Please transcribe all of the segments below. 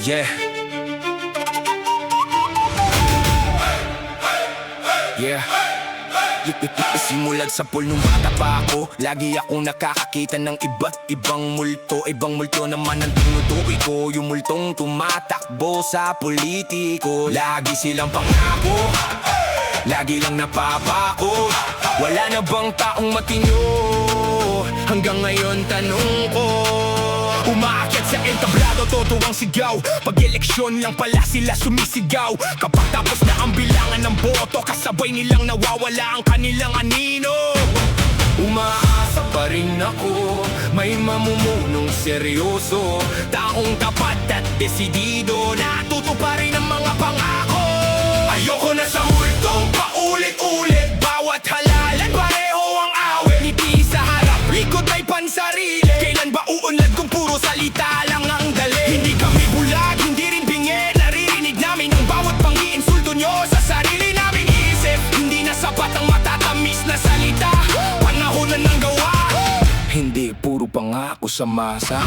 Yeah. Yeah. Simulat sa pool nung bata pa ako, lagi akong nakakakita ng iba't ibang multo. Ibang multo naman ang tinutukoy ko, yung multong tumatakbo sa politiko. Lagi silang pangako, lagi lang napapako. Wala na bang taong matino? Hanggang ngayon tanong ko, umaakyat sa entablado, totoang sigaw. Pag-eleksyon lang pala sila sumisigaw. Kapag tapos na ang bilangan ng boto, kasabay nilang nawawala ang kanilang anino. Umaasa pa rin ako, may mamumunong seryoso, taong tapat at desidido, natutuparin ang mga pangako. Ayoko na sa multong paulit-ulit, bawat halalan pareho ang awit. Ngiti sa harap, likod ay pansarili. Kailan ba uunlad kung puro salita lang ang dali? Hindi kami bulag, hindi rin bingi. Naririnig namin ang bawat pang-iinsulto nyo sa sarili naming isip. Hindi na sapat ang matatamis na salita, panahon na ng gawa. Hindi puro pangako sa masa.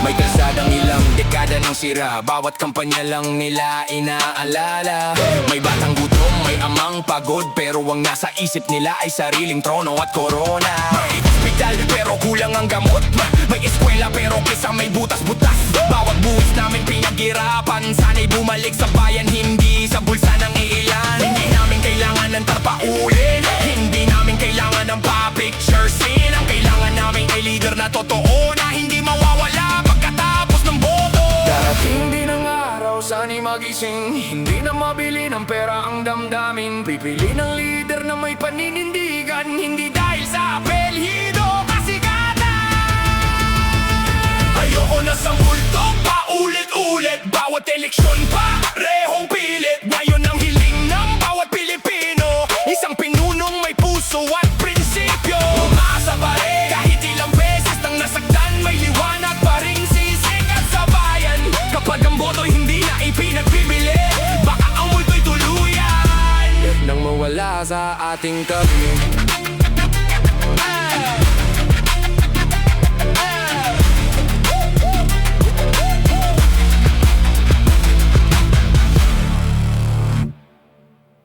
May kalsadang ilang dekada ng sira, bawat kampanya lang nila inaalala. May batang gutom, may amang pagod, pero ang nasa isip nila ay sariling trono at korona. May ospital pero kulang ang gamot, may eskwela pero kesa may butas-butas. Bawat buwis namin pinaghirapan, sana'y bumalik sa bayan, hindi sa bulsa ng iilan. Hindi namin kailangan ng tarpaulin, hindi namin kailangan ng pa-picture scene. Ang kailangan namin ay leader na totoo, na hindi mawawala pagkatapos ng boto. Darating din ang araw, sana'y magising, hindi na mabili ng pera ang damdamin. Pipili ng leader na may paninindigan, hindi dahil sa apelyido kasikatan. Ayoko na sa multo paulit-ulit, bawat eleksyon parehong pilit. Ngayon ang hiling ng bawat Pilipino, isang pinunong may puso at prinsipyo. Umaasa pa rin, kahit ilang beses nang nasaktan, may liwanag pa rin sisikat sa bayan. Kapag ang boto'y hindi na ipinagbibili, baka ang multo'y tuluyan nang mawala sa ating tabi.